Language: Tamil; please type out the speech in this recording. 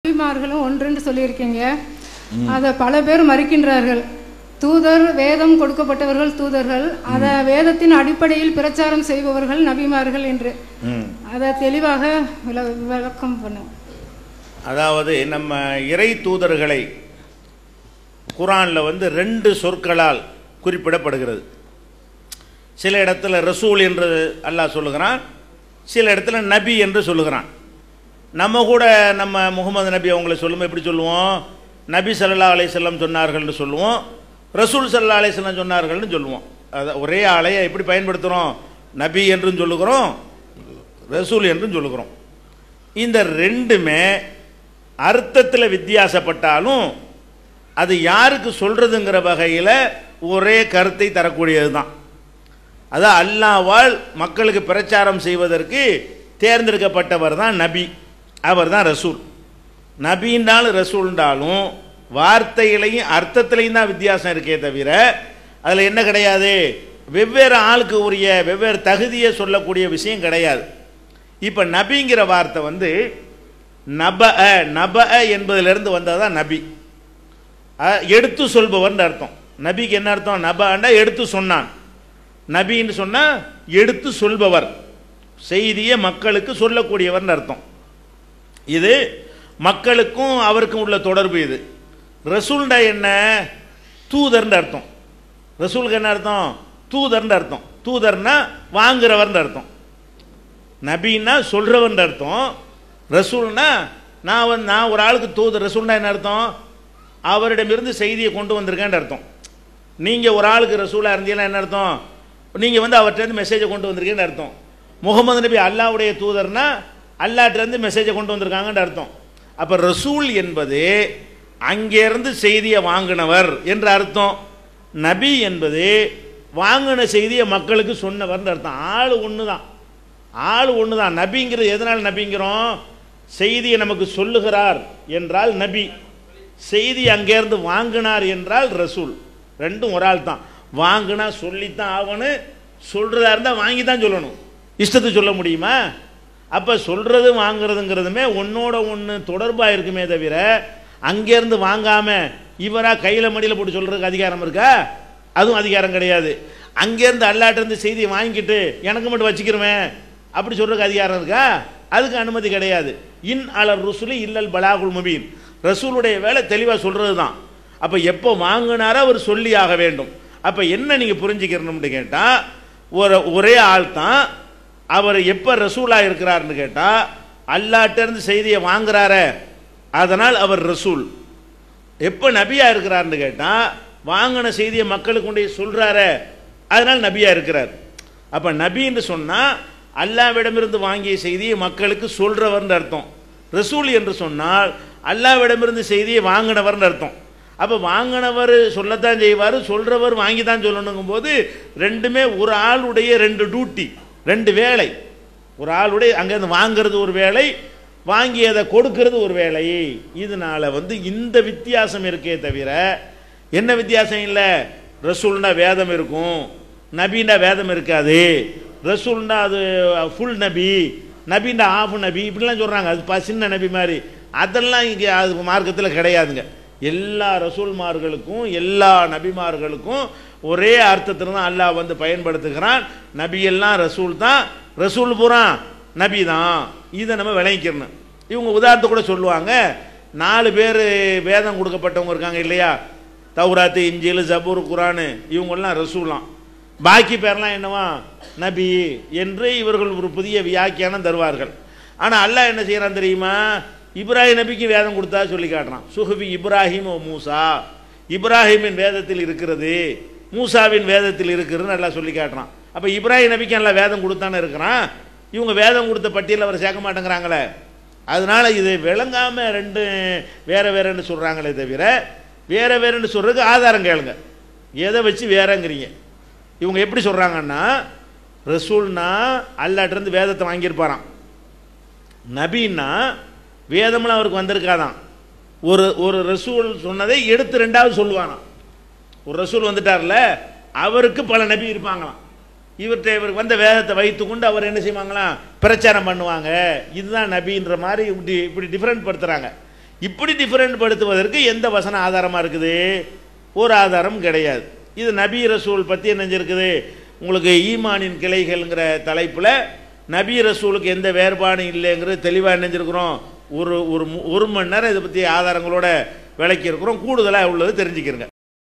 நபிமார்களும் ஒன்றென்று சொல்லியிருக்கீங்க. அதை பல பேர் மறுக்கின்றார்கள். தூதர், வேதம் கொடுக்கப்பட்டவர்கள் தூதர்கள், அதை வேதத்தின் அடிப்படையில் பிரச்சாரம் செய்பவர்கள் நபிமார்கள் என்று அதை தெளிவாக விளக்கம் பண்ணும். அதாவது நம்ம இறை தூதர்களை குர்ஆனில் 2 சொற்களால் குறிப்பிடப்படுகிறது. சில இடத்துல ரசூல் என்று அல்லாஹ் சொல்லுகிறான், சில இடத்துல நபி என்று சொல்லுகிறான். நம்ம கூட நம்ம முகமது நபி அவங்களை சொல்லுவோம், எப்படி சொல்லுவோம்? நபி ஸல்லல்லாஹு அலைஹி வஸல்லம் சொன்னார்கள்னு சொல்லுவோம், ரசூல் ஸல்லல்லாஹு அலைஹி வஸல்லம் சொன்னார்கள்னு சொல்லுவோம். அது ஒரே ஆளையை எப்படி பயன்படுத்துகிறோம்? நபி என்றும் சொல்லுகிறோம், ரசூல் என்றும் சொல்லுகிறோம். இந்த ரெண்டுமே அர்த்தத்தில் வித்தியாசப்பட்டாலும் அது யாருக்கு சொல்கிறதுங்கிற வகையில் ஒரே கருத்தை தரக்கூடியது தான். அதான் அல்லாஹ்வால் மக்களுக்கு பிரச்சாரம் செய்வதற்கு தேர்ந்தெடுக்கப்பட்டவர் தான் நபி, அவர் தான் ரசூல். நபின்றாலும் ரசூல்ன்றாலும் வார்த்தைகளையும் அர்த்தத்திலையும் தான் வித்தியாசம் இருக்கே தவிர அதில் என்ன கிடையாது, வெவ்வேறு ஆளுக்கு உரிய வெவ்வேறு தகுதியை சொல்லக்கூடிய விஷயம் கிடையாது. இப்போ நபிங்கிற வார்த்தை நப என்பதிலிருந்து வந்தது தான் நபி. எடுத்து சொல்பவர்னு அர்த்தம். நபிக்கு என்ன அர்த்தம்? நபன்னா எடுத்து சொன்னான். நபின்னு சொன்னால் எடுத்து சொல்பவர், செய்தியை மக்களுக்கு சொல்லக்கூடியவர்னு அர்த்தம். இது மக்களுக்கும் அவருக்கும் உள்ள தொடர்பு. இது ரசூல்டா என்ன? தூதர்னு அர்த்தம். ரசூலுக்கு என்ன அர்த்தம்? தூதர்னு அர்த்தம். தூதர்னா வாங்குறவர்னு அர்த்தம். நபின்னா சொல்றவர்னு அர்த்தம். ரசூல்னா நான் ஒரு ஆளுக்கு தூதர். ரசூல்னா என்ன அர்த்தம்? அவரிடமிருந்து செய்தியை கொண்டு வந்திருக்கேன்னு அர்த்தம். நீங்கள் ஒரு ஆளுக்கு ரசூலாக இருந்தீங்கன்னா என்ன அர்த்தம்? நீங்கள் அவர்கிட்ட மெசேஜை கொண்டு வந்திருக்கேன்னு அர்த்தம். முகமது நபி அல்லாஹ்வுடைய தூதர்னா அல்லாஹ்கிட்ட மெசேஜை கொண்டு வந்திருக்காங்கன்னு அர்த்தம். அப்போ ரசூல் என்பது அங்கேருந்து செய்தியை வாங்கினவர் என்ற அர்த்தம். நபி என்பது வாங்கின செய்தியை மக்களுக்கு சொன்னவர்னு அர்த்தம். ஆள் ஒன்று தான், ஆள் ஒன்று தான். நபிங்கிறது எதனால் நபிங்கிறோம்? செய்தியை நமக்கு சொல்லுகிறார் என்றால் நபி, செய்தி அங்கேருந்து வாங்கினார் என்றால் ரசூல். ரெண்டும் ஒரு ஆள் தான். வாங்கினா சொல்லித்தான் ஆகணும், சொல்றதா இருந்தால் வாங்கி தான் சொல்லணும். இஷ்டத்துக்கு சொல்ல முடியுமா? அப்போ சொல்றது வாங்குறதுங்கிறதுமே ஒன்னோட ஒன்று தொடர்பாக இருக்குமே தவிர அங்கேருந்து வாங்காமல் இவராக கையில் மடியில் போட்டு சொல்றதுக்கு அதிகாரம் இருக்கா? அதுவும் அதிகாரம் கிடையாது. அங்கேருந்து அல்லாட்டிருந்து செய்தியை வாங்கிட்டு எனக்கு மட்டும் வச்சுக்கிறவேன் அப்படி சொல்றதுக்கு அதிகாரம் இருக்கா? அதுக்கு அனுமதி கிடையாது. இன் அலர் ருசுலி இல்லல் பலாகுல் முபீன். ரசூலுடைய வேலை தெளிவாக சொல்றது தான். அப்போ எப்போ வாங்கினாரோ அவர் சொல்லி ஆக வேண்டும். அப்போ என்ன நீங்கள் புரிஞ்சுக்கிறணும்னு கேட்டால், ஒரே ஆள் தான். அவர் எப்போ ரசூலாக இருக்கிறார்னு கேட்டால், அல்லாட்டிருந்து செய்தியை வாங்குறாரு, அதனால் அவர் ரசூல். எப்போ நபியாக இருக்கிறார்னு கேட்டால், வாங்கின செய்தியை மக்களுக்கு கொண்டு சொல்கிறாரு, அதனால் நபியாக இருக்கிறார். அப்போ நபின்னு சொன்னால் அல்லாஹ்விடமிருந்து வாங்கிய செய்தியை மக்களுக்கு சொல்கிறவர்னு அர்த்தம். ரசூல் என்று சொன்னால் அல்லாஹ்விடமிருந்து செய்தியை வாங்கினவர்னு அர்த்தம். அப்போ வாங்கினவர் சொல்லத்தான் செய்வார், சொல்கிறவர் வாங்கி தான் சொல்லணுங்கும் போது ரெண்டுமே ஒரு ஆளுடைய 2 டியூட்டி, 2 வேலை. ஒரு ஆளுடைய அங்கேருந்து வாங்கிறது ஒரு வேலை, வாங்கி அதை கொடுக்கறது ஒரு வேலை. இதனால இந்த வித்தியாசம் இருக்கே தவிர என்ன வித்தியாசம் இல்லை. ரசூல்னா வேதம் இருக்கும், நபின்னா வேதம் இருக்காது. ரசூல்னா அது ஃபுல் நபி, நபின்னா ஆஃப் நபி இப்படிலாம் சொல்கிறாங்க. அது சின்ன நபி மாதிரி. அதெல்லாம் இங்கே அது மார்க்கத்தில் கிடையாதுங்க. எல்லா ரசூல்மார்களுக்கும் எல்லா நபிமார்களுக்கும் ஒரே அர்த்தத்தில் தான் அல்லாஹ் பயன்படுத்துகிறான். நபியெல்லாம் ரசூல் தான், ரசூல் பூரா நபி தான். இதை நம்ம விளங்கிக்கிறணும். இவங்க உதாரணத்தை கூட சொல்லுவாங்க. 4 பேர் வேதம் கொடுக்கப்பட்டவங்க இருக்காங்க இல்லையா? தௌராத்து, இஞ்சில், ஜபூர், குரானு, இவங்கெல்லாம் ரசூலாம். பாக்கி பேர்லாம் என்னவா? நபி என்று இவர்கள் ஒரு புதிய வியாக்கியானம் தருவார்கள். ஆனால் அல்லாஹ் என்ன செய்யறான் தெரியுமா? இப்ராஹிம் நபிக்கு வேதம் கொடுத்தா சொல்லி காட்டுறான். சுஹுபி இப்ராஹிம் ஓ மூசா, இப்ராஹிமின் வேதத்தில் இருக்கிறது, மூசாவின் வேதத்தில் இருக்கிறதுன்னு நல்லா சொல்லி காட்டுறான். அப்போ இப்ராஹிம் நபிக்கு நல்லா வேதம் கொடுத்தானே இருக்கிறான். இவங்க வேதம் கொடுத்த பட்டியலில் அவர் சேர்க்க மாட்டேங்கிறாங்களே. அதனால இது விளங்காமல் 2 வேற வேறன்னு சொல்கிறாங்களே தவிர வேற வேறன்னு சொல்றதுக்கு ஆதாரம் கேளுங்க. எதை வச்சு வேறங்கிறீங்க? இவங்க எப்படி சொல்கிறாங்கன்னா, ரசூல்னா அல்லாட்டிருந்து வேதத்தை வாங்கியிருப்பாராம். நபின்னா வேதம்லாம் அவருக்கு வந்திருக்காதான். ஒரு ரசூல் சொன்னதை எடுத்து 2வது சொல்லுவானாம். ஒரு ரசூல் வந்துட்டார்ல, அவருக்கு பல நபி இருப்பாங்களாம். இவருக்கு வந்த வேதத்தை வைத்துக்கொண்டு அவர் என்ன செய்வாங்களாம்? பிரச்சாரம் பண்ணுவாங்க. இதுதான் நபின்ற மாதிரி இப்படி டிஃபரெண்ட் படுத்துறாங்க. இப்படி டிஃபரெண்ட் படுத்துவதற்கு எந்த வசன ஆதாரமாக இருக்குது? ஒரு ஆதாரம் கிடையாது. இது நபி ரசூல் பற்றி என்ன செஞ்சிருக்குது? உங்களுக்கு ஈமானின் கிளைகள்ங்கிற தலைப்பில் நபி ரசூலுக்கு எந்த வேறுபாடும் இல்லைங்கிறது தெளிவாக நினைஞ்சிருக்கிறோம். ஒரு மணி நேரம் இதை பற்றி ஆதாரங்களோட விளக்கி இருக்கிறோம். கூடுதலாக உள்ளது தெரிஞ்சுக்கிறங்க.